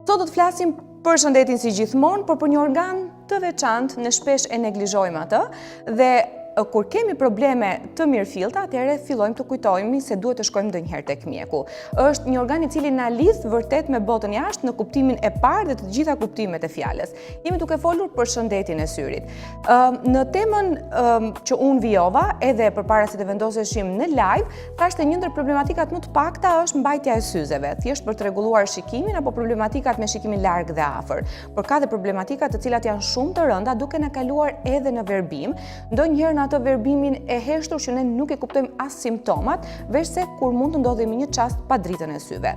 Sot do të flasim për shëndetin si gjithmonë, por për një organ të veçantë, ne shpesh e neglizhojmë atë dhe kur kemi probleme të mirëfillta, atëherë fillojmë të kujtojmë se duhet të shkojmë ndonjëherë tek mjeku. Është një organ i cili na lidh vërtet me botën jashtë në kuptimin e parë dhe të gjitha kuptimet e fjalës. Jemi duke folur për shëndetin e syrit. Në temën që unë vijova, edhe përpara se të vendoseshim në live, thashë një ndër problematikat më të pakta është mbajtja e syzeve, thjesht për të rregulluar shikimin apo problematikat me shikimin larg dhe afër. Por ka dhe problematika të cilat janë shumë të rënda duke na kaluar edhe në verbim, ndonjëherë në atë verbimin e heshtur që ne nuk e kuptojmë as simptomat, veçse kur mund të ndodhemi një çast pa dritën e syve.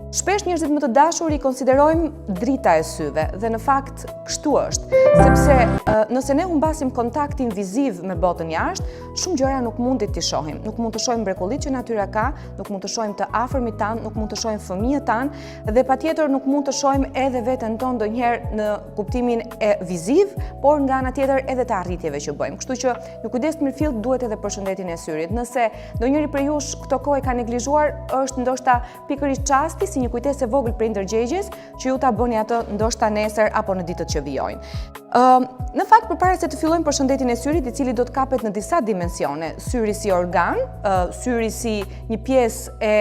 Shpesh njerëzit më të dashur i konsiderojmë drita e syve dhe në fakt kështu është, sepse nëse ne humbasim kontaktin viziv me botën jashtë, shumë gjëra nuk mundi t'i shohim. Nuk mund të shohim mrekullitë që natyra ka, nuk mund të shohim të afërmit tan, nuk mund të shohim fëmijët tan dhe patjetër nuk mund të shohim edhe veten tonë ndonjëherë në kuptimin e viziv, por nga ana tjetër edhe të arritjeve që bëjmë. Kështu që një kujdes të mirëfillt duhet edhe për shëndetin e syrit. Nëse ndonjëri prej jush këto kohë ka neglizhuar, është ndoshta pikërisht çasti një kujtesë e vogël për ndërgjegjes që ju ta bëni atë ndoshta nesër apo në ditët që vijojnë. Në fakt, përpara se të fillojmë për shëndetin e syrit, i cili do të kapet në disa dimensione, syri si organ, syri si një pjesë e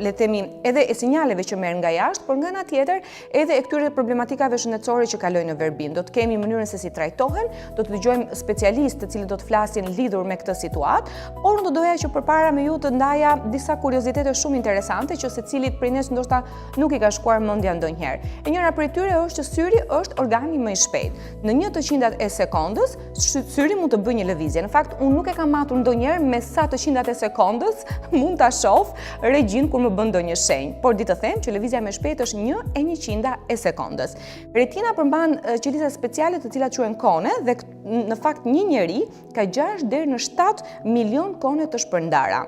le të themi edhe e sinjaleve që merr nga jashtë, por nga ana tjetër edhe e këtyre problematikave shëndetësore që kalojnë në verbim. Do të kemi mënyrën se si trajtohen, do të dëgjojmë specialistë të cilët do të flasin lidhur me këtë situatë, por unë do doja që përpara me ju të ndaja disa kuriozitete shumë interesante që secilit prej nesh ndoshta nuk i ka shkuar mendja ndonjëherë. E njëra prej tyre është që syri është organi më i shpejtë. Në 1/100 e sekondës, syri mund të bëjë një lëvizje. Në fakt, unë nuk e kam matur ndonjëherë me sa të qindat e sekondës mund ta shoh regjin kur më bën ndonjë shenjë. Por di të them që lëvizja më shpejtë është 1/100 e sekondës. Retina përmban qelizat speciale të cilat quhen kone dhe në fakt një njeri ka 6 deri në 7 milion kone të shpërndara.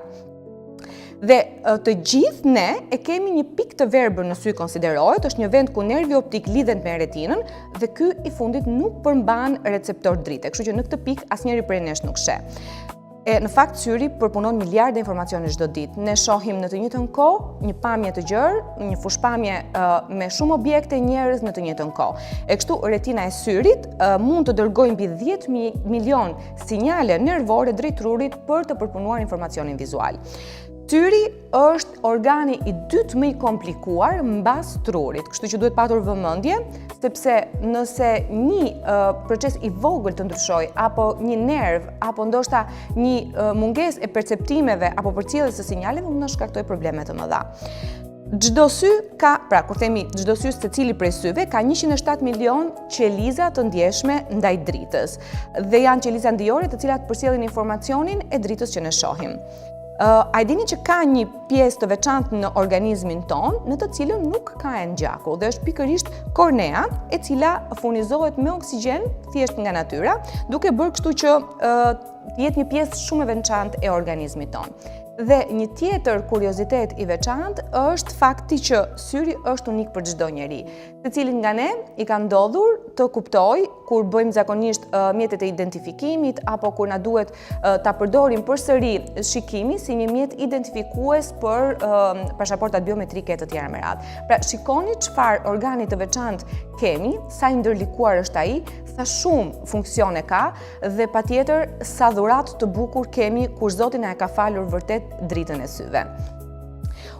Dhe të gjithë ne e kemi një pikë të verbër në sy konsiderohet, është një vend ku nervi optik lidhet me retinën dhe ky i fundit nuk përmban receptor drite, kështu që në këtë pikë asnjëri prej nesh nuk sheh. Në fakt, syri përpunon miliarda informacione çdo ditë. Ne shohim në të njëjtën kohë një pamje të gjerë, një fushpamje me shumë objekte njerëz në të njëjtën kohë. E kështu retina e syrit mund të dërgojë mbi 10 milion sinjale nervore drejt trurit për të përpunuar informacionin vizual. Syri është organi i dytë më i komplikuar mbas trurit, kështu që duhet patur vëmendje, sepse nëse një proces i vogël të ndryshoj, apo një nerv, apo ndoshta një mungesë e perceptimeve apo përcjelljes së sinjaleve mund të shkaktojë probleme të mëdha. Çdo sy ka, pra kur themi çdo sy secili prej syve ka 107 milion qeliza të ndjeshme ndaj dritës dhe janë qeliza ndijore të cilat përcjellin informacionin e dritës që ne shohim. A i dini që ka një pjesë të veçantë në organizmin ton, në të cilën nuk ka e në gjaku, dhe është pikërisht kornea, e cila furnizohet me oksigjen thjesht nga natyra, duke bërë kështu që jetë një pjesë shumë e veçantë e organizmit ton. Dhe një tjetër kuriozitet i veçantë është fakti që syri është unik për çdo njeri. Secili nga ne i ka ndodhur të kuptoj kur bëjmë zakonisht mjetet e identifikimit apo kur na duhet ta përdorim përsëri shikimi si një mjet identifikues për pasaportat biometrike të tjera me radhë. Pra shikoni çfarë organi të veçantë kemi, sa i ndërlikuar është ai, sa shumë funksione ka dhe patjetër sa dhuratë të bukur kemi kur Zoti na e ka falur vërtet dritën e syve.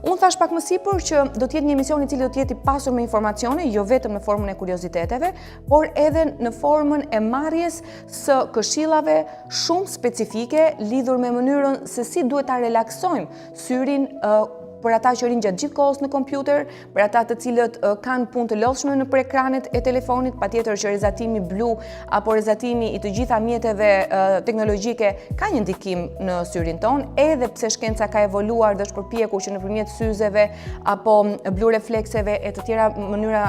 Unë thash pak më sipër që do të jetë një emision i cili do të jetë i pasur me informacione, jo vetëm në formën e kurioziteteve, por edhe në formën e marrjes së këshillave shumë specifike lidhur me mënyrën se si duhet ta relaksojmë syrin për ata që rinë gjatë gjithë kohës në kompjuter, për ata të cilët kanë punë të lodhshme nëpër ekranet e telefonit, patjetër që rezatimi blu apo rezatimi i të gjitha mjeteve teknologjike ka një ndikim në syrin ton, edhe pse shkenca ka evoluar dhe është përpjekur që nëpërmjet syzeve apo blu reflekseve e të tjera mënyra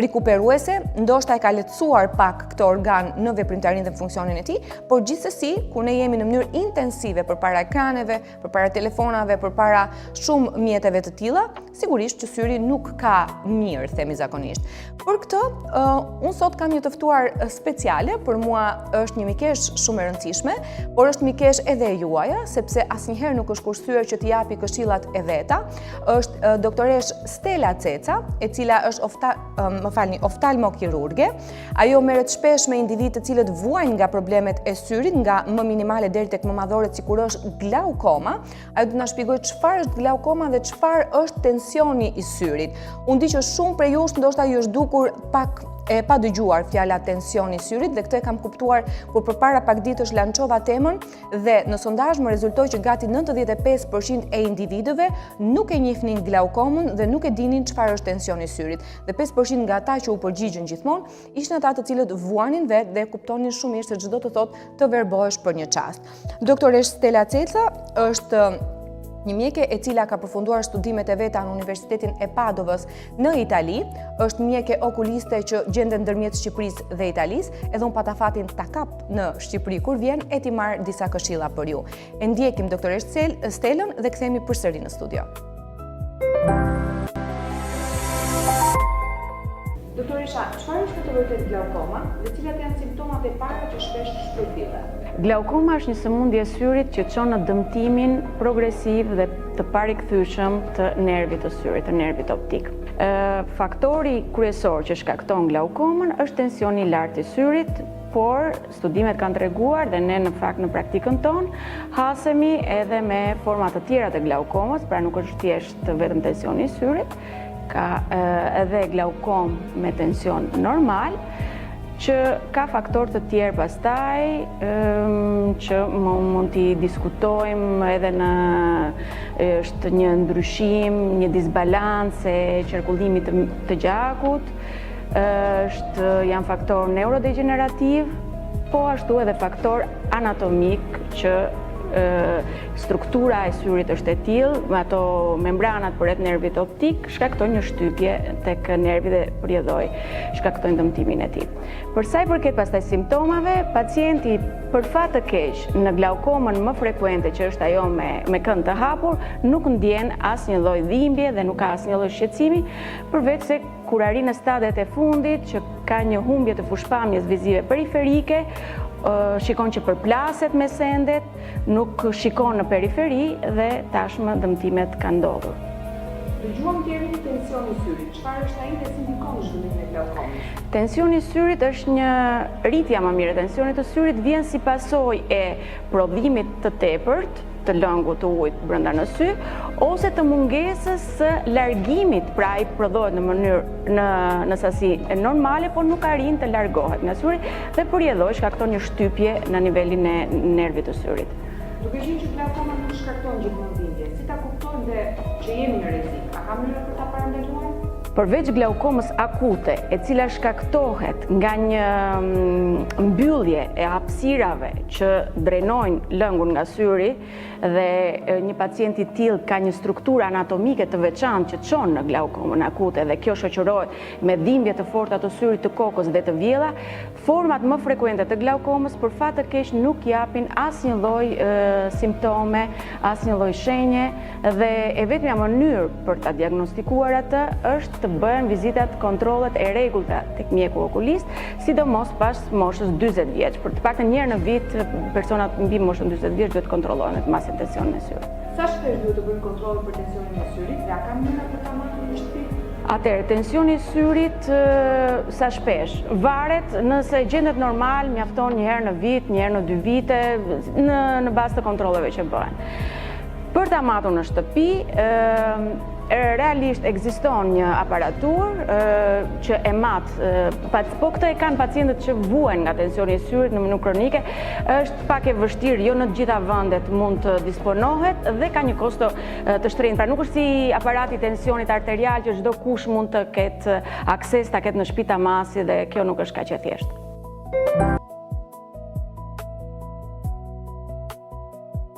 rikuperuese, ndoshta e ka lehtësuar pak këtë organ në veprimtarinë dhe funksionin e tij, por gjithsesi kur ne jemi në mënyrë intensive përpara ekraneve, përpara telefonave, përpara shumë mjeteve të tilla, sigurisht që syri nuk ka mirë, themi zakonisht. Për këtë, unë sot kam një të ftuar speciale, për mua është një mikesh shumë e rëndësishme, por është mikesh edhe e juaja, sepse asnjëherë nuk është kursyer që t'i japi këshillat e veta. Është doktoresh Stella Ceca, e cila është oftalmokirurge. Ajo merret shpesh me individ të cilët vuajnë nga problemet e syrit, nga më minimale deri tek më madhore, sikur është glaukoma. Ajo do na shpjegojë çfarë është glaukoma dhe çfarë është tensioni i syrit. Unë di që shumë prej jush ndoshta ju është dukur pak e pa dëgjuar fjala tensioni i syrit dhe këtë e kam kuptuar kur përpara pak ditësh lançova temën dhe në sondazh më rezultoi që gati 95% e individëve nuk e njihnin glaukomën dhe nuk e dinin çfarë është tensioni i syrit. Dhe 5% nga ata që u përgjigjen gjithmonë ishin ata të cilët vuanin vetë dhe kuptonin shumë mirë se çdo të thotë të verbohesh për një çast. Doktoresh Stella Ceca është një mjeke e cila ka përfunduar studimet e veta në Universitetin e Padovës në Itali, është mjeke okuliste që gjendet ndërmjet Shqipërisë dhe Italisë, edhe unë pata fatin ta kap në Shqipëri kur vjen e ti marr disa këshilla për ju. E ndjekim doktoresh Stellën dhe kthehemi përsëri në studio. Doktoresha, çfarë është të vërtet glaukoma dhe cilat janë simptomat e para që shpesh shpërfillen? Glaukoma është një sëmundje e syrit që çon në dëmtimin progresiv dhe të parikthyer të nervit të syrit, të nervit optik. Faktori kryesor që shkakton glaukomën është tensioni i lartë i syrit, por studimet kanë treguar dhe ne në fakt në praktikën tonë hasemi edhe me forma të tjera të glaukomës, pra nuk është thjesht vetëm tensioni i syrit, ka edhe glaukom me tension normal, që ka faktor të tjerë pastaj që mund t'i diskutojmë edhe është një ndryshim, një disbalans e qarkullimit të gjakut, janë faktor neurodegenerativ, po ashtu edhe faktor anatomik që struktura e syrit është e tillë, me ato membranat përreth nervit optik shkaktojnë një shtypje tek nervi dhe përjedhoj, shkaktojnë dëmtimin e tij. Për sa i përket pastaj simptomave, pacienti për fat të keq në glaukomën më frekuente që është ajo me kënd të hapur, nuk ndjen asnjë lloj dhimbje dhe nuk ka asnjë lloj shqetësimi, përveç se kur arrin në stadiet e fundit që ka një humbje të fushpamjes vizive periferike, shikon që përplaset me sendet, nuk shikon në periferi dhe tashmë dëmtimet kanë ndodhur. Dëgjuam termin tensioni i syrit. Çfarë është ai dhe si ndikon zhvillimin e glaukomës? Tensioni i syrit është një rritja më mirë e tensionit të syrit vjen si pasojë e prodhimit të tepërt të lëngut të ujit brenda në sy ose të mungesës së largimit, pra ai prodhohet në mënyrë në sasi normale, por nuk arrin të largohet nga syri dhe përjedhoj shkakton një shtypje në nivelin e nervit të syrit. Duke qenë që glaukoma nuk shkakton gjithmonë dhimbje, si ta kuptojmë dhe që jemi në rrezik? A ka mënyrë për ta parandaluar? Përveç glaukomës akute, e cila shkaktohet nga një mbyllje e hapësirave që drenojnë lëngun nga syri dhe një pacient i tillë ka një strukturë anatomike të veçantë që çon në glaukomën akute dhe kjo shoqërohet me dhimbje të forta të syrit, të kokës dhe të vjella, format më frekuente të glaukomës për fat të keq nuk japin asnjë lloj simptome, asnjë lloj shenje dhe e vetmja mënyrë për ta diagnostikuar atë është të bëhen vizitat, kontrollet e rregullta tek mjeku okulist, sidomos pas moshës 40 vjeç. Për të paktën një herë në vit personat mbi moshën 40 vjeç duhet kontrollohen të masin tensionin e syrit. Sa shpesh duhet të bëjmë kontrolle për tensionin e syrit dhe a ka mënyra për ta marrë në shtëpi? Atëherë, tensioni i syrit sa shpesh varet, nëse gjendet normal, mjafton një herë në vit, një herë në 2 vite, në bazë të kontrolleve që bëhen. Për ta matur në shtëpi, realisht ekziston një aparatur që e mat, po këtë e kanë pacientët që vuajnë nga tensioni i syrit në mënyrë kronike, është pak e vështirë, jo në të gjitha vendet mund të disponohet dhe ka një kosto të shtrenjtë. Pra nuk është si aparati tensionit arterial që çdo kush mund të ketë akses, ta ketë në shtëpi ta masi dhe kjo nuk është kaq e thjeshtë.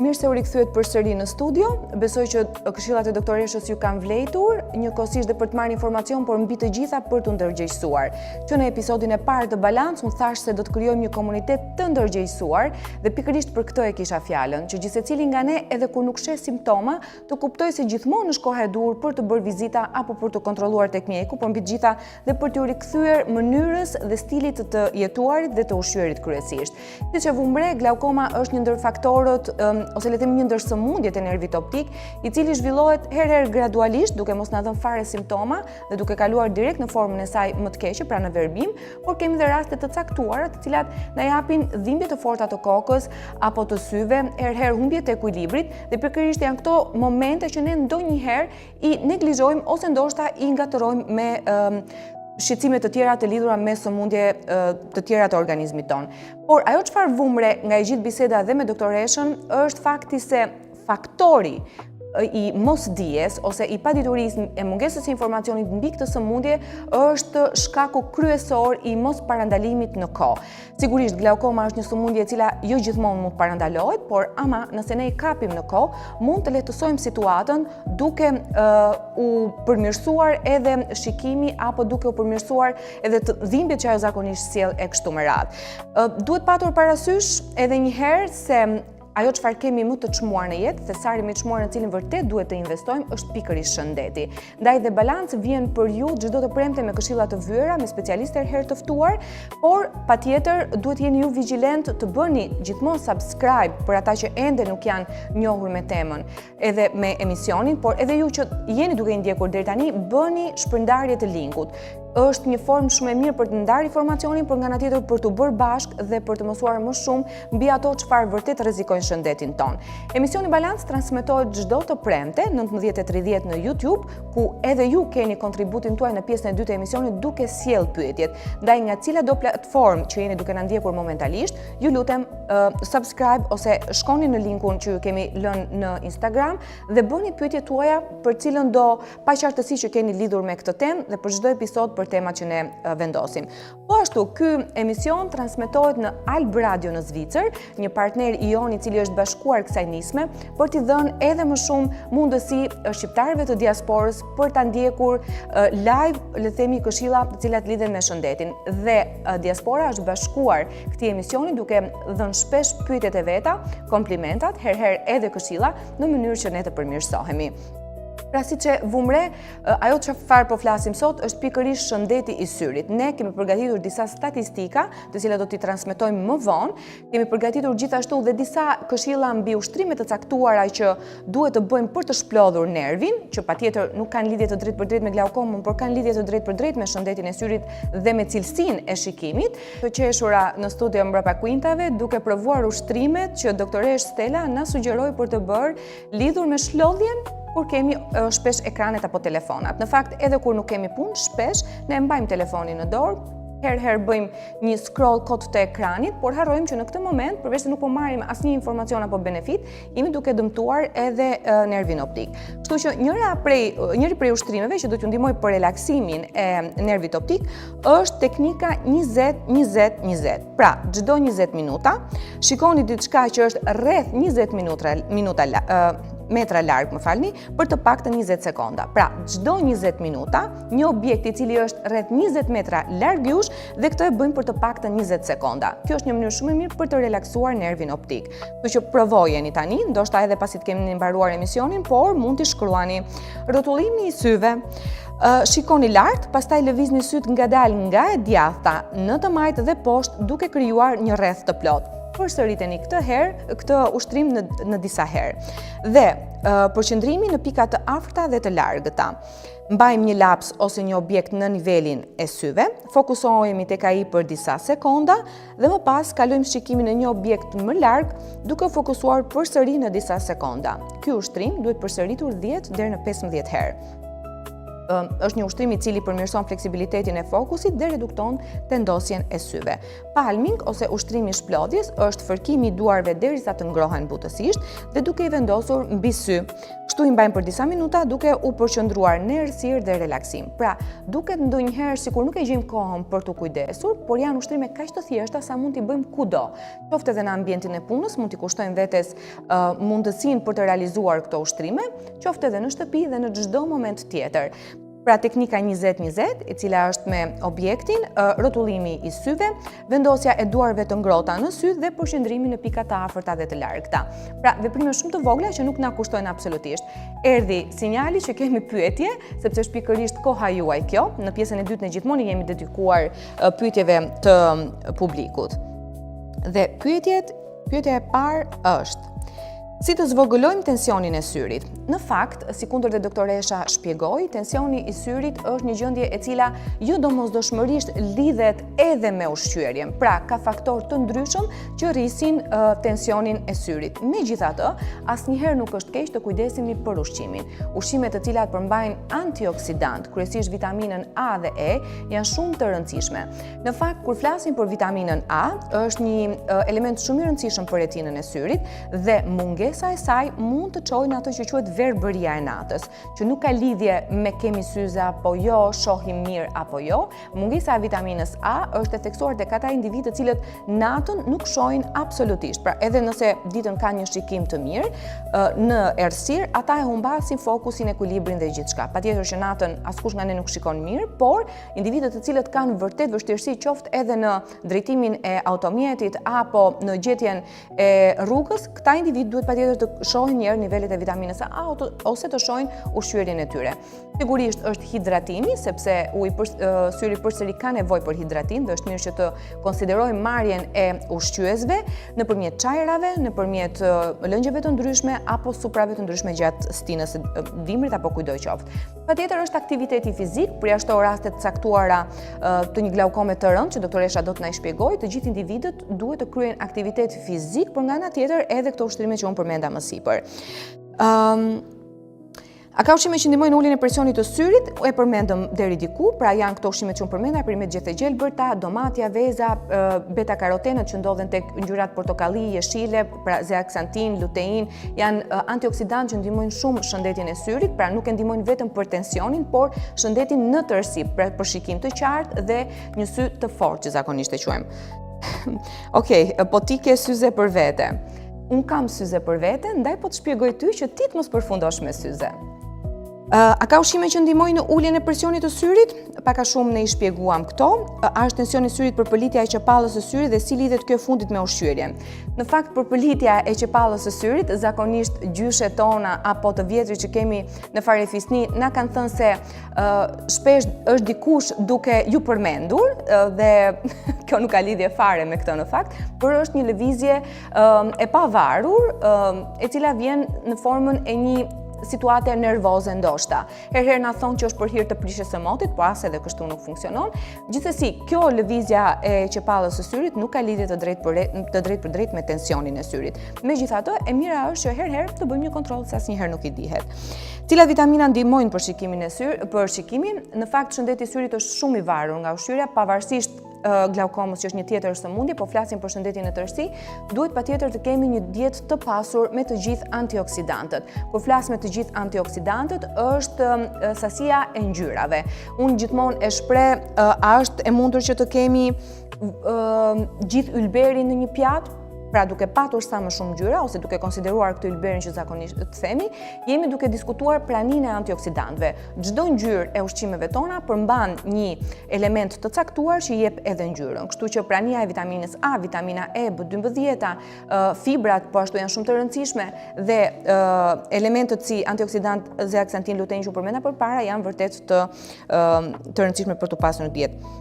Mirë se u rikthyet përsëri në studio. Besoj që këshillat e doktoreshës ju kanë vlejtur, njëkohësisht dhe për të marrë informacion, por mbi të gjitha për të ndërgjegjësuar. Që në episodin e parë të Balans, unë thash se do të krijojmë një komunitet të ndërgjegjësuar dhe pikërisht për këtë e kisha fjalën, që gjithsecili nga ne, edhe kur nuk sheh simptoma, të kuptojë se gjithmonë është koha e dur për të bërë vizita apo për të kontrolluar tek mjeku, por mbi të gjitha dhe për t'u rikthyer mënyrës dhe stilit të jetuarit dhe të ushqyerit kryesisht. Siç e vumre, glaukoma është një ndër faktorët ose le të themi një ndër sëmundjet e nervit optik, i cili zhvillohet herëherë gradualisht, duke mos na dhënë fare simptoma dhe duke kaluar direkt në formën e saj më të keqe, pra në verbim, por kemi dhe raste të caktuara, të cilat na japin dhimbje të forta të kokës apo të syve, herëherë humbje të ekuilibrit, dhe pikërisht janë këto momente që ne ndonjëherë i neglizhojmë ose ndoshta i ngatërojmë me shqetësime të tjera të lidhura me sëmundje të tjera të organizmit tonë. Por ajo çfarë vumre nga e gjithë biseda dhe me doktoreshën është fakti se faktori i mosdijes ose i paditurisë e mungesës së informacionit mbi këtë sëmundje është shkaku kryesor i mos parandalimit në kohë. Sigurisht glaukoma është një sëmundje e cila jo gjithmonë mund parandalohet, por ama nëse ne i kapim në kohë, mund të lehtësojmë situatën duke u përmirësuar edhe shikimi apo duke u përmirësuar edhe të dhimbjet që ajo zakonisht sjell e kështu me radhë. Duhet patur parasysh edhe një herë se ajo çfarë kemi më të çmuar në jetë, thesari më i çmuar në cilin vërtet duhet të investojmë, është pikërisht shëndeti. Ndaj dhe Balans vjen për ju çdo të premte me këshilla të vyera, me specialistë herë të ftuar, por patjetër duhet jeni ju vigjilent të bëni gjithmonë subscribe për ata që ende nuk janë njohur me temën, edhe me emisionin, por edhe ju që jeni duke i ndjekur deri tani, bëni shpërndarje të linkut. Është një formë shumë e mirë për të ndarë informacionin, por nga ana tjetër për të bërë bashkë dhe për të mësuar më shumë mbi ato çfarë vërtet rrezikojnë shëndetin tonë. Emisioni Balans transmetohet çdo të premte 19:30 në YouTube, ku edhe ju keni kontributin tuaj në pjesën e dytë të emisionit duke sjellë pyetjet. Ndaj nga cila do platformë që jeni duke na ndjekur momentalisht, ju lutem subscribe ose shkoni në linkun që ju kemi lënë në Instagram dhe bëni pyetjet tuaja për cilën do paqartësi që keni lidhur me këtë temë dhe për çdo episod për temat që ne vendosim. Po ashtu, ky emision transmetohet në Alb Radio në Zvicër, një partner i jon i cili është bashkuar kësaj nisme për t'i dhënë edhe më shumë mundësi shqiptarëve të diasporës për ta ndjekur live, le të themi, këshilla të cilat lidhen me shëndetin. Dhe diaspora është bashkuar këtij emisioni duke dhënë shpesh pyetjet e veta, komplimentat, herëherë edhe këshilla në mënyrë që ne të përmirësohemi. Pra siç e vumre, ajo çfarë po flasim sot është pikërisht shëndeti i syrit. Ne kemi përgatitur disa statistika, të cilat do t'i transmetojmë më vonë. Kemi përgatitur gjithashtu dhe disa këshilla mbi ushtrime të caktuara që duhet të bëjmë për të shplodhur nervin, që patjetër nuk kanë lidhje të drejtë për drejtë me glaukomën, por kanë lidhje të drejtë për drejtë me shëndetin e syrit dhe me cilësinë e shikimit. Të qeshura në studio mbrapa kuintave, duke provuar ushtrimet që doktoresh Stella na sugjeroi për të bërë lidhur me shlodhjen kur kemi shpesh ekranet apo telefonat. Në fakt, edhe kur nuk kemi punë, shpesh ne mbajmë telefonin në dorë, herëherë bëjmë një scroll kot të ekranit, por harrojmë që në këtë moment, përveç se nuk po marrim asnjë informacion apo benefit, jemi duke dëmtuar edhe nervin optik. Kështu që njëri prej ushtrimeve që do t'ju ndihmoj për relaksimin e nervit optik është teknika 20-20-20. Pra, çdo 20 minuta, shikoni diçka që është rreth 20 metra larg, për të paktën 20 sekonda. Pra, çdo 20 minuta, një objekt i cili është rreth 20 metra larg jush dhe këtë e bëjmë për të paktën 20 sekonda. Kjo është një mënyrë shumë e mirë për të relaksuar nervin optik. Kështu që provojeni tani, ndoshta edhe pasi të kemi mbaruar emisionin, por mund t'i shkruani. Rrotullimi i syve. Shikoni lart, pastaj lëvizni syt ngadalë nga e djathta në të majtë dhe poshtë duke krijuar një rreth të plotë. Përsëriteni këtë ushtrim në disa herë. Dhe përqendrimi në pika të afërta dhe të largëta. Mbajmë një laps ose një objekt në nivelin e syve, fokusohemi tek ai për disa sekonda dhe më pas kalojmë shikimin në një objekt më larg duke fokusuar përsëri në disa sekonda. Ky ushtrim duhet përsëritur 10 deri në 15 herë. është një ushtrim I cili përmirëson fleksibilitetin e fokusit dhe redukton tendosjen e syve. Palming ose ushtrimi I shplodhjes është fërkimi I duarve derisa të ngrohen butësisht dhe duke I vendosur mbi sy. Kështu I mbajmë për disa minuta duke u përqendruar në errësirë dhe relaksim. Pra, duket ndonjëherë sikur nuk e gjejmë kohën për të kujdesur, por janë ushtrime kaq të thjeshta sa mund t'i bëjmë kudo. Qoftë edhe në ambientin e punës, mund t'i kushtojmë vetes mundësinë për të realizuar këto ushtrime, qoftë edhe në shtëpi dhe në çdo moment tjetër. Pra teknika 20-20, e cila është me objektin, rrotullimi I syve, vendosja e duarve të ngrohta në sy dhe përqendrimi në pikat të afërta dhe të largëta. Pra veprime shumë të vogla që nuk na kushtojnë absolutisht. Erdhi sinjali që kemi pyetje, sepse është pikërisht koha juaj kjo. Në pjesën e dytë ne gjithmonë jemi dedikuar pyetjeve të publikut. Dhe pyetja e parë është: si të zvogëlojmë tensionin e syrit? Në fakt, si kundër dhe doktoresha shpjegoi, tensioni I syrit është një gjendje e cila jo domosdoshmërisht lidhet edhe me ushqyerjen. Pra, ka faktorë të ndryshëm që rrisin tensionin e syrit. Megjithatë, asnjëherë nuk është keq të kujdesemi për ushqimin. Ushqimet të cilat përmbajnë antioksidant, kryesisht vitaminën A dhe E, janë shumë të rëndësishme. Në fakt, kur flasim për vitaminën A, është një element shumë I rëndësishëm për retinën e syrit dhe mungesa e saj mund të çojë në atë që quhet verbëria e natës, që nuk ka lidhje me kemi syze apo jo, shohim mirë apo jo. Mungesa e vitaminës A është e theksuar tek ata individë të cilët natën nuk shohin absolutisht. Pra, edhe nëse ditën kanë një shikim të mirë, në errësirë ata e humbasin fokusin, ekuilibrin dhe gjithçka. Patjetër që natën askush nga ne nuk shikon mirë, por individët të cilët kanë vërtet vështirësi qoftë edhe në drejtimin e automjetit apo në gjetjen e rrugës, këta individ duhet patjetër të shohin një herë nivelet e vitaminës A ose të shohin ushqyerjen e tyre. Sigurisht është hidratimi, sepse syri përsëri ka nevojë për hidratim dhe është mirë që të konsiderojmë marrjen e ushqyesve nëpërmjet çajrave, nëpërmjet lëngjeve të ndryshme apo suprave të ndryshme gjatë stinës së dimrit apo kujdo qoftë. Patjetër është aktiviteti fizik, përjashto rastet caktuara të një glaukome të rëndë që doktoresha do të na shpjegojë, të gjithë individët duhet të kryejnë aktivitet fizik, por nga ana tjetër edhe këto ushtrime që unë përmenda më sipër. A ka ushqime që ndihmojnë uljen e presionit të syrit? E përmendëm deri diku, pra janë këto ushqime që unë përmenda, përmet gjethe gjelbërta, domatja, veza, beta-karotenët që ndodhen tek ngjyrat portokalli, jeshile, pra zeaksantin, lutein, janë antioksidantë që ndihmojnë shumë shëndetin e syrit, pra nuk e ndihmojnë vetëm për tensionin, por shëndetin në tërësi, pra për shikim të qartë dhe një sy të fortë që zakonisht e quajmë. Okej, po ti ke syze për vete. Unë kam syze për vete, ndaj po të shpjegoj ty që ti të mos përfundosh me syze. A ka ushqime që ndihmojnë në uljen e presionit të syrit? Pak a shumë ne I shpjeguam këto. A është tensioni I syrit përpëlitja e qepallës së syrit dhe si lidhet kjo fundit me ushqyerjen? Në fakt, përpëlitja e qepallës së syrit, zakonisht gjyshet tona apo të vjetrit që kemi në farefisni na kanë thënë se shpesh është dikush duke ju përmendur dhe kjo nuk ka lidhje fare me këtë në fakt, por është një lëvizje e pavarur e cila vjen në formën e një situate nervoze ndoshta. Herëherë na thonë që është për hir të prishjes së motit, po as edhe kështu nuk funksionon. Gjithsesi, kjo lëvizja e qepallës së syrit nuk ka lidhje të drejtë për drejtë me tensionin e syrit. Megjithatë, e mira është që herëherë të bëjmë një kontroll se asnjëherë nuk I dihet. Cilat vitamina ndihmojnë për shikimin? Në fakt, shëndeti I syrit është shumë I varur nga ushqyerja, pavarësisht glaukomës që është një tjetër sëmundje, po flasim për shëndetin e tërësi, duhet patjetër të kemi një dietë të pasur me të gjithë antioksidantët. Kur flas me të gjithë antioksidantët është sasia e ngjyrave. Unë gjithmonë e shpreh, a është e mundur që të kemi gjithë ylberin në një pjatë? Pra duke patur sa më shumë ngjyra ose duke konsideruar këtë ylberin që zakonisht të themi, jemi duke diskutuar praninë e antioksidantëve. Çdo ngjyrë e ushqimeve tona përmban një element të caktuar që jep edhe ngjyrën. Kështu që prania e vitaminës A, vitamina E, B12, fibrat po ashtu janë shumë të rëndësishme dhe elementët si antioksidant, zeaksantin, lutein që përmenda përpara janë vërtet të rëndësishme për të pasur në dietë.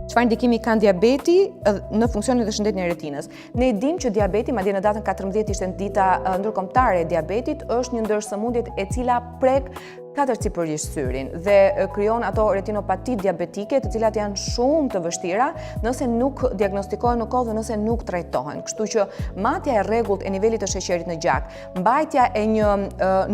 Çfarë ndikimi ka diabeti në funksionin dhe shëndetin e retinës? Ne dimë që diabeti, madje në datën 14 ishte dita ndërkombëtare e diabetit, është një ndër sëmundjet e cila prek katërcipërisht syrin dhe krijon ato retinopati diabetike, të cilat janë shumë të vështira nëse nuk diagnostikohen në kohë dhe nëse nuk trajtohen. Kështu që matja e rregullt e nivelit të sheqerit në gjak, mbajtja e një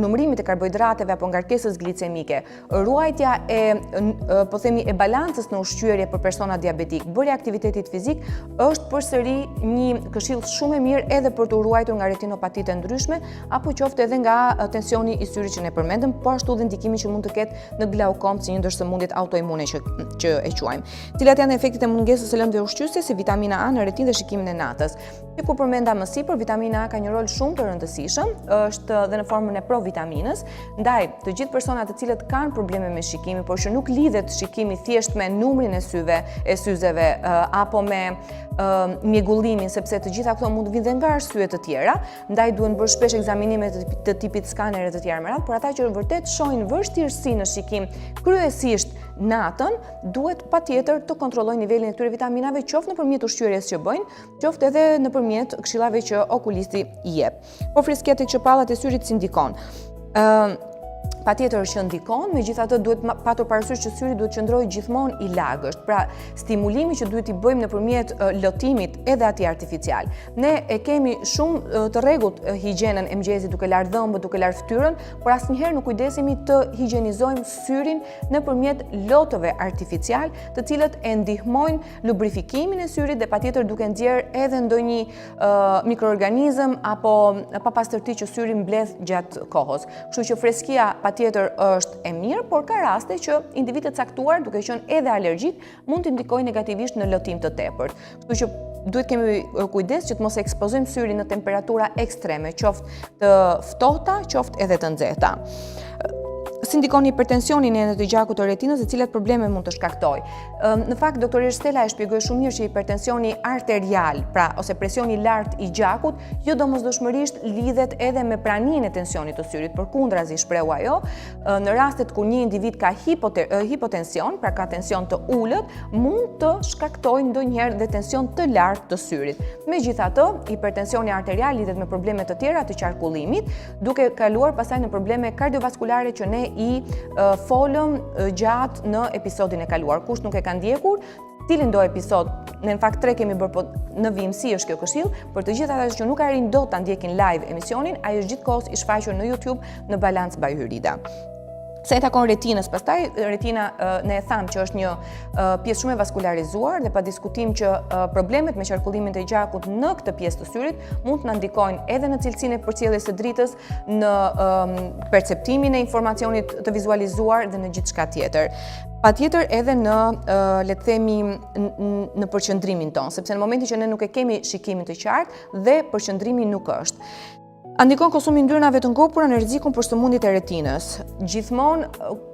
numërimi të karbohidrateve apo ngarkesës glicemike, ruajtja e e balancës në ushqyerje për persona diabetik, bërja aktivitetit fizik është përsëri një këshill shumë e mirë edhe për të ruajtur nga retinopatitë ndryshme apo qoftë edhe nga tensioni i syrit që ne përmendëm, po ashtu dhe ndikimi që mund të ketë në glaukom si një ndër sëmundjet autoimune që e quajmë. Cilat janë efektet e mungesës së lëndëve ushqyese si vitamina A në retinë dhe shikimin e natës. Kur përmenda më sipër, vitamina A ka një rol shumë të rëndësishëm, është dhe në formën e provitaminës, ndaj të gjithë personat të cilët kanë probleme me shikimin, por që nuk lidhet shikimi thjesht me numrin e syzeve apo me mjegullimin, sepse të gjitha këto mund të vinë dhe nga arsye të tjera, ndaj duhen bërë shpesh ekzaminime të tipit skanere të tjera me radhë, por ata që vërtet shohin vështirësi në shikim kryesisht natën, duhet patjetër të kontrollojnë nivelin e këtyre vitaminave, qoftë nëpërmjet ushqyerjes që bëjnë, qoftë edhe nëpërmjet këshillave që okulisti i jep. Po freskia tek çepallat e syrit si ndikon? Patjetër që ndikon, megjithatë duhet patur parasysh që syri duhet qëndrojë gjithmonë i lagësht. Pra, stimulimi që duhet i bëjmë nëpërmjet lëtimit edhe atij artificial. Ne e kemi shumë të rregullt higjienën e mëngjesit duke larë dhëmbët, duke larë fytyrën, por asnjëherë nuk kujdesemi të higjienizojmë syrin nëpërmjet lotëve artificial, të cilët e ndihmojnë lubrifikimin e syrit dhe patjetër duke nxjerrë edhe ndonjë mikroorganizëm apo papastërti që syri mbledh gjatë kohës. Kështu që freskia patjetër është e mirë, por ka raste që individët caktuar, duke qenë edhe alergjik, mund të ndikojnë negativisht në lëtim të tepërt. Kështu që duhet kemi kujdes që të mos ekspozojmë syrin në temperatura ekstreme, qoftë të ftohta, qoftë edhe të nxehta. Si ndikon hipertensioni në enet e gjakut të retinës dhe cilat probleme mund të shkaktojë. Në fakt, doktoresh Stella e shpjegoi shumë mirë që hipertensioni arterial, pra ose presioni i lartë i gjakut, jo domosdoshmërisht lidhet edhe me praninë e tensionit të syrit, përkundrazi shprehu ajo, në rastet kur një individ ka hipotension, pra ka tension të ulët, mund të shkaktojë ndonjëherë dhe tension të lartë të syrit. Megjithatë, hipertensioni arterial lidhet me probleme të tjera të qarkullimit, duke kaluar pastaj në probleme kardiovaskulare që ne i folëm gjatë në episodin e kaluar. Kush nuk e ka ndjekur, cilin do episod, në fakt 3 kemi bërë, në vimësi është kjo këshill, për të gjithë ata që nuk arrin dot ta ndjekin live emisionin, ai është gjithkohës i shfaqur në YouTube në Balance by Hyrida. Se e takon retinës, pastaj retina ne e thamë që është një pjesë shumë e vaskularizuar dhe pa diskutim që problemet me qarkullimin e gjakut në këtë pjesë të syrit mund të na ndikojnë edhe në cilësinë e përcjelljes së dritës, në perceptimin e informacionit të vizualizuar dhe në gjithçka tjetër. Patjetër edhe në, le të themi, në përqendrimin tonë, sepse në momentin që ne nuk e kemi shikimin të qartë dhe përqendrimi nuk është. Ndikon konsumi yndyrnave të ngopura në rrezikun për sëmundjet e retinës. Gjithmonë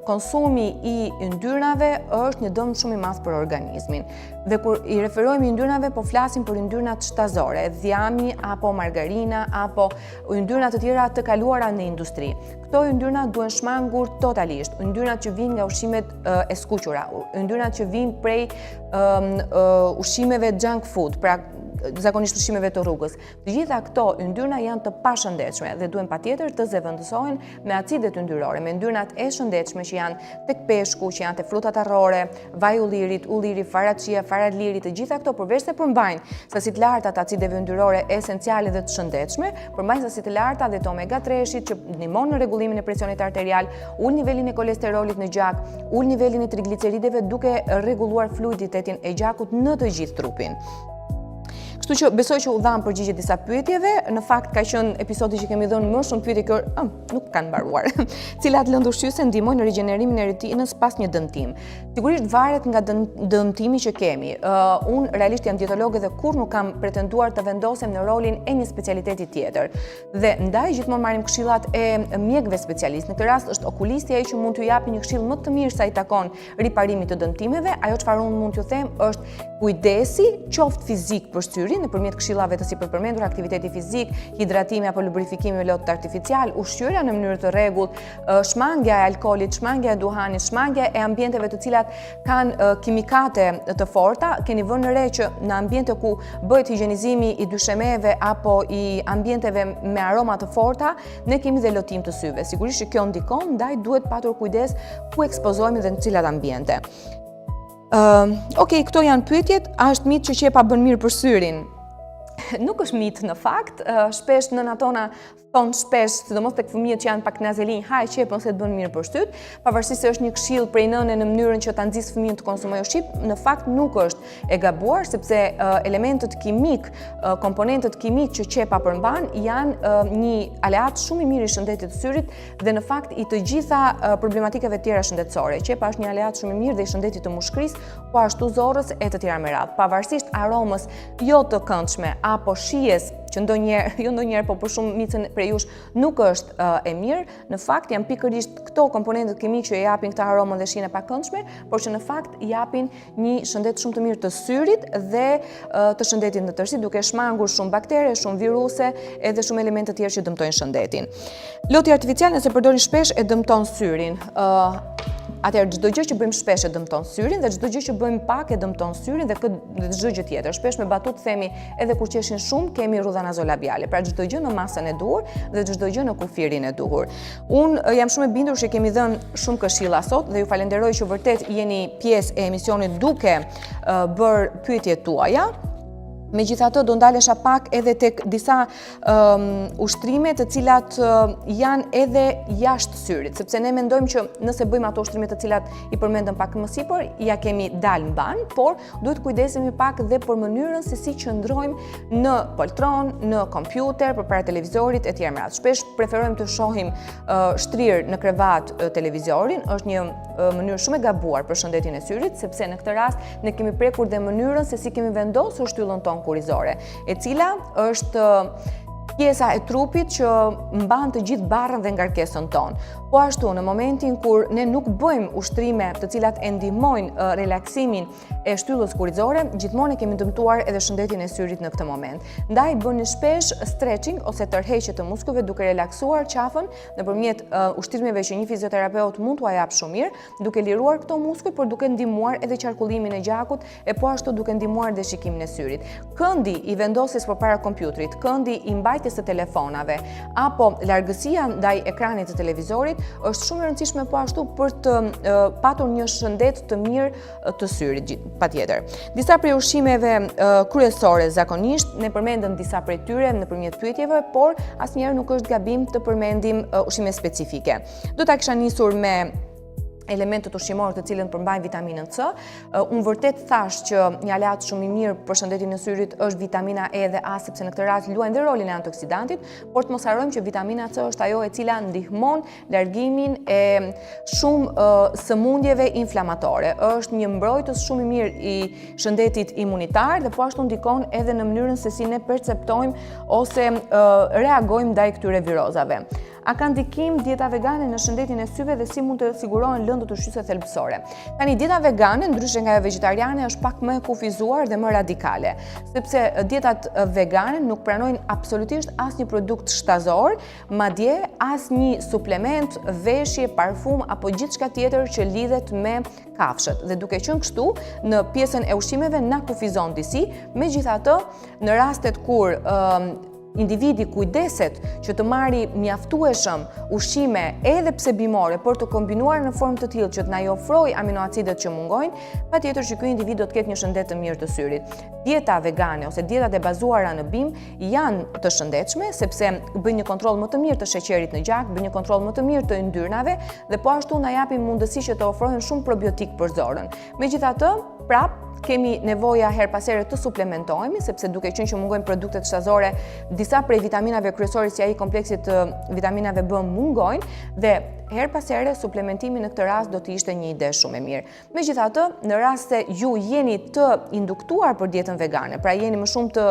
konsumi i yndyrnave është një dëm shumë i madh për organizmin. Dhe kur i referohemi yndyrnave, po flasim për yndyrnat shtazore, dhjami apo margarina apo yndyrna të tjera të kaluara në industri. Këto yndyrna duhen shmangur totalisht. Yndyrnat që vijnë nga ushqimet e skuqura, yndyrnat që vijnë prej ushqimeve junk food, pra zakonisht ushqimeve të rrugës. Të gjitha këto yndyrna janë të pashëndetshme dhe duhen patjetër të zëvendësohen me acidet yndyrore, me yndyrnat e shëndetshme që janë tek peshku, që janë te frutat arrore, vaj ullirit, ulliri, faraçia, faraliri, të gjitha këto përveç se përmbajnë sasi të larta të acideve yndyrore esenciale dhe të shëndetshme, përmbajnë sasi të larta dhe të omega-3-shit që ndihmon në rregullimin e presionit arterial, ul nivelin e kolesterolit në gjak, ul nivelin e triglicerideve duke rregulluar fluiditetin e gjakut në të gjithë trupin. Kështu që besoj që u dham përgjigje disa pyetjeve, në fakt ka qenë episodi që kemi dhënë më shumë pyetje që nuk kanë mbaruar. Cilat lëndë ushqyese ndihmojnë në rigjenerimin e retinës pas një dëmtim? Sigurisht varet nga dëmtimi që kemi. Unë realisht jam dietologe dhe kur nuk kam pretenduar të vendosem në rolin e një specialiteti tjetër. Dhe ndaj gjithmonë marrim këshillat e mjekëve specialistë. Në këtë rast është okulisti ai që mund t'ju japë një këshill më të mirë sa i takon riparimit të dëmtimeve. Ajo çfarë unë mund t'ju them është kujdesi qoftë fizik për syrin syrin nëpërmjet këshillave të sipërpërmendur, aktiviteti fizik, hidratimi apo lubrifikimi me lotët artificial, ushqyerja në mënyrë të rregullt, shmangja e alkoolit, shmangja e duhanit, shmangja e ambienteve të cilat kanë kimikate të forta. Keni vënë re që në ambiente ku bëhet higjienizimi i dyshemeve apo i ambienteve me aroma të forta, ne kemi dhe lotim të syve. Sigurisht që kjo ndikon, ndaj duhet patur kujdes ku ekspozohemi dhe në cilat ambiente. Okej, këto janë pyetjet. A është mit që qepa bën mirë për syrin? Nuk është mit në fakt, shpesh nëna tona thonë shpesh, sidomos tek fëmijët që janë pak nazelin, haj qepën se të bën mirë për shtyt, pavarësisht se është një këshill prej nëne në mënyrën që ta nxjisë fëmijën të konsumojë ushqim, në fakt nuk është e gabuar, sepse elementët kimik, komponentët kimik që qepa përmban janë një aleat shumë i mirë i shëndetit të syrit dhe në fakt i të gjitha problematikave tjera shëndetësore. Qepa është një aleat shumë i mirë dhe i shëndetit të mushkërisë, po ashtu zorrës e të tjera me radhë. Pavarësisht aromës jo të këndshme apo shijes që ndonjëherë, po për shumë micën prej jush nuk është e mirë, në fakt janë pikërisht këto komponentët kimik që i japin këtë aromën dhe shijen e pakëndshme, por që në fakt i japin një shëndet shumë të mirë të syrit dhe të shëndetit në tërësi, duke shmangur shumë baktere, shumë viruse edhe shumë elemente të tjerë që dëmtojnë shëndetin. Loti artificial nëse përdori shpesh e dëmton syrin. Atëherë çdo gjë që bëjmë shpesh e dëmton syrin dhe çdo gjë që bëjmë pak e dëmton syrin dhe çdo gjë tjetër. Shpesh me batut themi edhe kur qeshin shumë kemi rrudha nazolabiale. Pra çdo gjë në masën e duhur dhe çdo gjë në kufirin e duhur. Unë jam shumë e bindur që kemi dhënë shumë këshilla sot dhe ju falenderoj që vërtet jeni pjesë e emisionit duke bërë pyetjet tuaja. Megjithatë do ndalesha pak edhe tek disa ushtrime të cilat janë edhe jashtë syrit, sepse ne mendojmë që nëse bëjmë ato ushtrime të cilat i përmendëm pak më sipër, ja kemi dalë mban, por duhet kujdesemi pak dhe për mënyrën se si qëndrojmë në poltron, në kompjuter, përpara televizorit e tjerë me radhë. Shpesh preferojmë të shohim shtrirë në krevat televizorin, është një mënyrë shumë e gabuar për shëndetin e syrit, sepse në këtë rast ne kemi prekur dhe mënyrën se si kemi vendosur shtyllën tonë kurizore, e cila është pjesa e trupit që mban të gjithë barrën dhe ngarkesën tonë. Po ashtu, në momentin kur ne nuk bëjmë ushtrime të cilat e ndihmojnë relaksimin e shtyllës kurizore, gjithmonë e kemi dëmtuar edhe shëndetin e syrit në këtë moment. Ndaj bëni shpesh stretching ose tërheqje të muskujve duke relaksuar qafën nëpërmjet ushtrimeve që një fizioterapeut mund t'ua jap shumë mirë, duke liruar këto muskuj, por duke ndihmuar edhe qarkullimin e gjakut e po ashtu duke ndihmuar edhe shikimin e syrit. Këndi i vendosjes përpara kompjuterit, këndi i mbajtjes të telefonave apo largësia ndaj ekranit të televizorit është shumë e rëndësishme po ashtu për të patur një shëndet të mirë të syrit patjetër. Disa prej ushqimeve kryesore zakonisht ne përmendëm disa prej tyre nëpërmjet pyetjeve, por asnjëherë nuk është gabim të përmendim ushqime specifike. Do ta kisha nisur me elementët ushqimor të cilën përmbajnë vitaminën C. Unë vërtet thash që një aleat shumë i mirë për shëndetin e syrit është vitamina E dhe A, sepse në këtë rast luajnë dhe rolin e antioksidantit, por të mos harrojmë që vitamina C është ajo e cila ndihmon largimin e shumë sëmundjeve inflamatore. Është një mbrojtës shumë i mirë i shëndetit imunitar dhe po ashtu ndikon edhe në mënyrën se si ne perceptojmë ose reagojmë ndaj këtyre virozave. A ka ndikim dieta vegane në shëndetin e syve dhe si mund të sigurohen lëndët ushqyese thelbësore? Tani dieta vegane, ndryshe nga vegetariane, është pak më e kufizuar dhe më radikale, sepse dietat vegane nuk pranojnë absolutisht asnjë produkt shtazor, madje asnjë suplement, veshje, parfum apo gjithçka tjetër që lidhet me kafshët. Dhe duke qenë kështu, në pjesën e ushqimeve na kufizon disi, megjithatë, në rastet kur individi kujdeset që të marri mjaftueshëm ushqime edhe pse bimore, por të kombinuar në formë të tillë që të na i ofrojë aminoacidet që mungojnë, patjetër që ky individ do të ketë një shëndet të mirë të syrit. Dieta vegane ose dietat e bazuara në bim janë të shëndetshme sepse bëjnë një kontroll më të mirë të sheqerit në gjak, bëjnë një kontroll më të mirë të yndyrnave dhe po ashtu na japin mundësi që të ofrojnë shumë probiotik për zorën. Megjithatë, prap kemi nevoja her pas here të suplementohemi, sepse duke qenë që mungojnë produktet shtazore, disa prej vitaminave kryesore si ai kompleksit të vitaminave B mungojnë dhe her pas here suplementimi në këtë rast do të ishte një ide shumë e mirë. Megjithatë, në rast se ju jeni të induktuar për dietën vegane, pra jeni më shumë të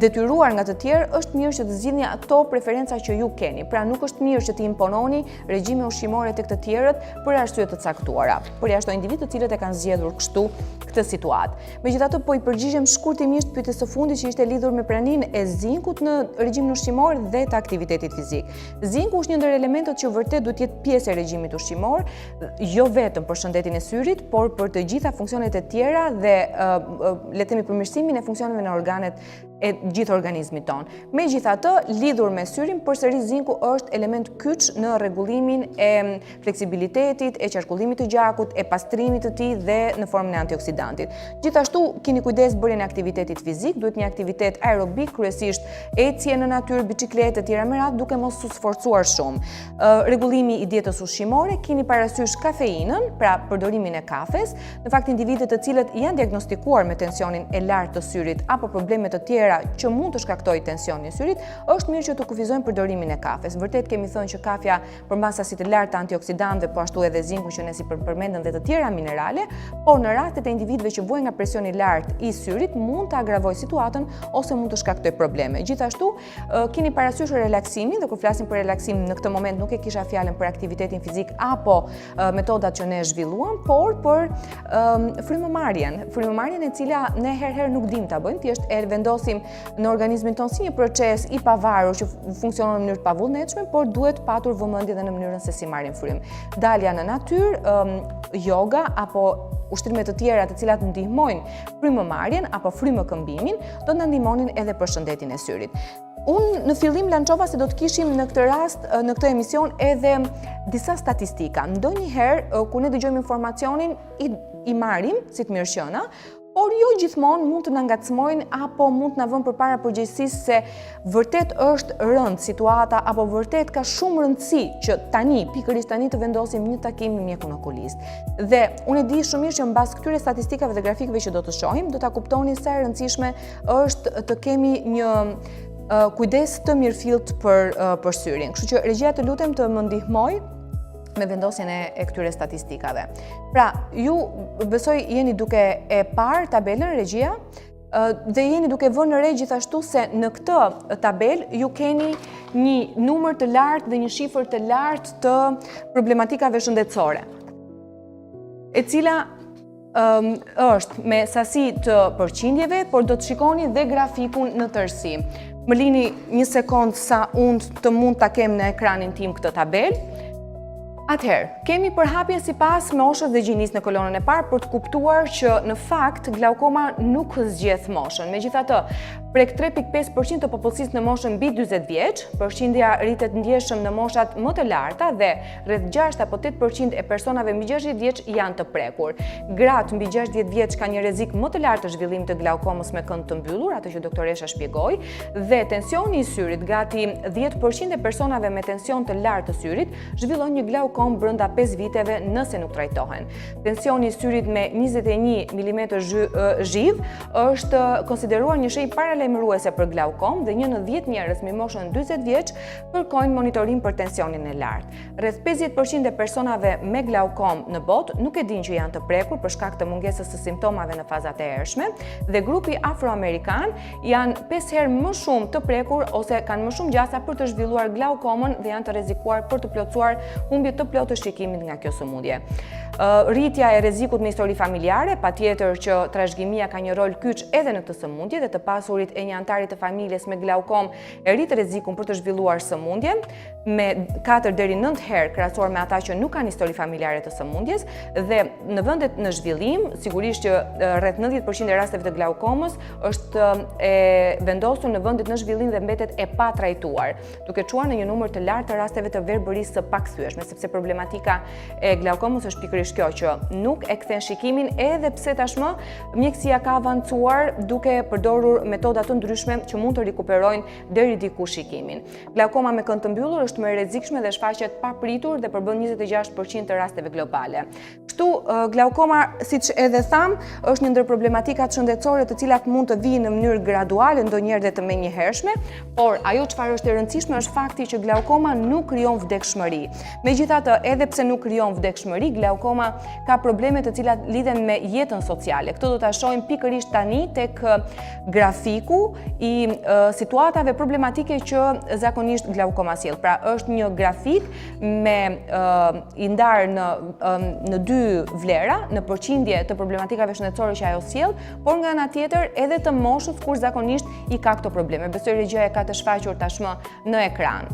detyruar nga të tjerë, është mirë që të zgjidhni ato preferenca që ju keni. Pra nuk është mirë që të impononi regjime ushqimore tek të tjerët për arsye të caktuara, për jashtë individë të cilët e kanë zgjedhur kështu këtë situatë. Megjithatë, po i përgjigjem shkurtimisht pyetjes së fundit që ishte lidhur me praninë e zinkut në regjimin ushqimor dhe të aktivitetit fizik. Zinku është një ndër elementët që vërtet duhet të jetë pjesë e regjimit ushqimor, jo vetëm për shëndetin e syrit, por për të gjitha funksionet e tjera dhe le të themi përmirësimin e funksioneve në organet e gjithë organizmit ton. Megjithatë, lidhur me syrin, përsëri zinku është element kyç në rregullimin e fleksibilitetit, e qarkullimit të gjakut, e pastrimit të tij dhe në formën e antioksidantit. Gjithashtu, keni kujdes bërjen e aktivitetit fizik, duhet një aktivitet aerobik, kryesisht ecje në natyrë, biçikletë e tjera me radhë, duke mos u sforcuar shumë. Rregullimi i dietës ushqimore, keni parasysh kafeinën, pra përdorimin e kafes. Në fakt, individët të cilët janë diagnostikuar me tensionin e lartë të syrit apo probleme të tjera që mund të shkaktojë tensionin e syrit, është mirë që të kufizojmë përdorimin e kafes. Vërtet kemi thënë që kafja përmbas sasit të larta antioksidantëve, po ashtu edhe zinku që ne si përmendëm dhe të tjera minerale, por në rastet e individëve që vuajnë nga presioni i lartë i syrit, mund të agravojë situatën ose mund të shkaktojë probleme. Gjithashtu, keni parasysh relaksimin, dhe kur flasim për relaksim në këtë moment nuk e kisha fjalën për aktivitetin fizik apo metodat që ne zhvilluam, por për frymëmarrjen e cila ne herëherë nuk dim ta bëjmë, thjesht e vendosim në organizmin tonë si një proces i pavarur që funksionon në mënyrë të pavullnetshme, por duhet patur vëmendje edhe në mënyrën se si marrim frymë. Dalja në natyrë, yoga apo ushtrime të tjera të cilat ndihmojnë frymëmarrjen apo frymëkëmbimin, do të na ndihmonin edhe për shëndetin e syrit. Unë në fillim lançova se do të kishim në këtë rast, në këtë emision edhe disa statistika. Ndonjëherë kur ne dëgjojmë informacionin i marrim si të mirëqëna, por jo gjithmonë mund të na ngacmojnë apo mund të na vënë përpara përgjegjësisë se vërtet është rënd situata apo vërtet ka shumë rëndësi që pikërisht tani të vendosim një takim me mjekun okulist. Dhe unë e di shumë mirë që mbas këtyre statistikave dhe grafikëve që do të shohim, do ta kuptoni sa e rëndësishme është të kemi një kujdes të mirëfillt për syrin. Kështu që regjia, të lutem të më ndihmoj me vendosjen e këtyre statistikave. Pra, ju besoj jeni duke e parë tabelën, regjia, dhe jeni duke vënë re gjithashtu se në këtë tabel ju keni një numër të lartë dhe një shifër të lartë të problematikave shëndetësore, e cila është me sasi të përqindjeve, por do të shikoni dhe grafikun në tërësi. Më lini një sekond sa unë të mund ta kem në ekranin tim këtë tabel. Atëherë, kemi përhapjen sipas moshës dhe gjinisë në kolonën e parë për të kuptuar që në fakt glaukoma nuk zgjedh moshën. Megjithatë, prek 3.5% të popullsisë në moshën mbi 40 vjeç, përqindja rritet ndjeshëm në moshat më të larta dhe rreth 6 apo 8% e personave mbi 60 vjeç janë të prekur. Gratë mbi 60 vjeç kanë një rrezik më të lartë të zhvillimit të glaukomës me kënd të mbyllur, atë që doktoresha shpjegoi, dhe tensioni i syrit, gati 10% e personave me tension të lartë të syrit zhvillon një glaukom brenda 5 viteve nëse nuk trajtohen. Tensioni i syrit me 21 mm zhiv është konsideruar një shenjë paralajmëruese për glaukom dhe 1 në 10 njerëz me moshën 40 vjeç kërkojnë monitorim për tensionin e lartë. Rreth 50% e personave me glaukom në botë nuk e dinë që janë të prekur për shkak të mungesës së simptomave në fazat e ershme, dhe grupi afroamerikan janë 5 herë më shumë të prekur ose kanë më shumë gjasa për të zhvilluar glaukomën dhe janë të rrezikuar për të plotësuar humbje të plotë të shikimit nga kjo sëmundje. Rritja e rrezikut me histori familjare, patjetër që trashëgimia ka një rol kyç edhe në këtë sëmundje, dhe të pasurit e një antarit të familjes me glaukom e rrit rrezikun për të zhvilluar sëmundje me 4 deri 9 herë krahasuar me ata që nuk kanë histori familjare të sëmundjes, dhe në vendet në zhvillim, sigurisht që rreth 90% e rasteve të glaukomës është e vendosur në vendet në zhvillim dhe mbetet e pa trajtuar, duke çuar në një numër të lartë të rasteve të verbërisë së pakthyeshme, sepse problematika e glaukomës është pikërisht kjo që nuk e kthen shikimin, edhe pse tashmë mjekësia ka avancuar duke përdorur metoda metoda të ndryshme që mund të rikuperojnë deri diku shikimin. Glaukoma me kënd të mbyllur është më e rrezikshme dhe shfaqet pa pritur dhe përbën 26% të rasteve globale. Kështu, glaukoma, siç edhe tham, është një ndër problematikat shëndetësore të cilat mund të vijnë në mënyrë graduale, ndonjëherë dhe të menjëhershme, por ajo çfarë është e rëndësishme është fakti që glaukoma nuk krijon vdekshmëri. Megjithatë, edhe pse nuk krijon vdekshmëri, glaukoma ka probleme të cilat lidhen me jetën sociale. Këtë do ta shohim pikërisht tani tek grafiku i situatave problematike që zakonisht glaukoma sjell. Pra, është një grafik me i ndarë në dy vlera, në përqindje të problematikave shëndetësore që ajo sjell, por nga ana tjetër edhe të moshës kur zakonisht i ka këto probleme. Besoj regjia e ka të shfaqur tashmë në ekran.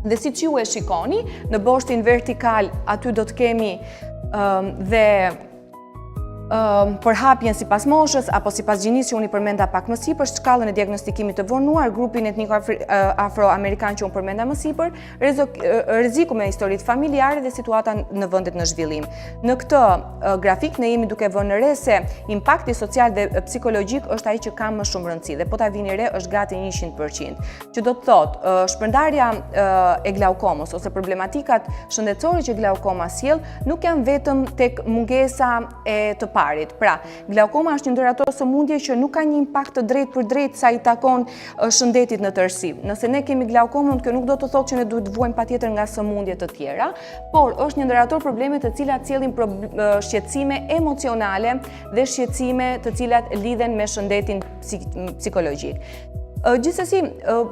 Dhe siç ju e shikoni, në boshtin vertikal aty do të kemi dhe përhapjen sipas moshës apo sipas gjinisë që unë i përmenda pak më sipër, shkallën e diagnostikimit të vonuar, grupin etniko afroamerikan që unë përmenda më sipër, rreziku me historitë familjare dhe situata në vendet në zhvillim. Në këtë grafik ne jemi duke vënë re se impakti social dhe psikologjik është ai që ka më shumë rëndësi dhe po ta vini re është gati 100%. Që do të thotë, shpërndarja e glaukomës ose problematikat shëndetësore që glaukoma sjell nuk janë vetëm tek mungesa e të parit. Pra, glaukoma është një ndër ato sëmundje që nuk ka një impakt të drejtë për drejtë sa i takon shëndetit në tërësi. Nëse ne kemi glaukomën, kjo nuk do të thotë që ne duhet vuajmë patjetër nga sëmundje të tjera, por është një ndër ato probleme të cilat sjellin shqetësime emocionale dhe shqetësime të cilat lidhen me shëndetin psikologjik. Gjithsesi,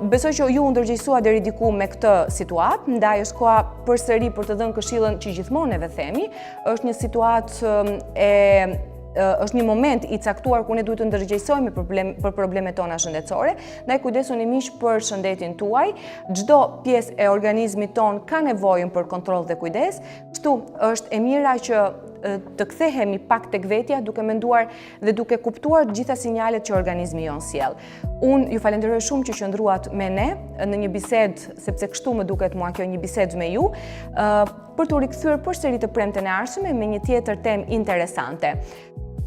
besoj që ju u ndërgjegjësua deri diku me këtë situatë, ndaj është koha përsëri për të dhënë këshillën që gjithmonë edhe themi, është një situatë është një moment i caktuar ku ne duhet të ndërgjegjësohemi për problemet tona shëndetësore, ndaj kujdesuni miq për shëndetin tuaj. Çdo pjesë e organizmit ton ka nevojën për kontroll dhe kujdes, kështu është e mira që të kthehemi pak tek vetja duke menduar dhe duke kuptuar të gjitha sinjalet që organizmi jon sjell. Unë ju falenderoj shumë që qëndruat me ne në një bisedë, sepse kështu më duket mua kjo një bisedë me ju, për t'u rikthyer përsëri të premten e ardhshme me një tjetër temë interesante.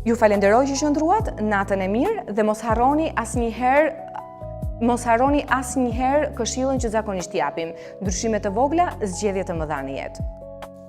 Ju falenderoj që qëndruat, natën e mirë dhe mos harroni asnjëherë këshillën që zakonisht japim. Ndryshime të vogla, zgjedhje të mëdha në jetë.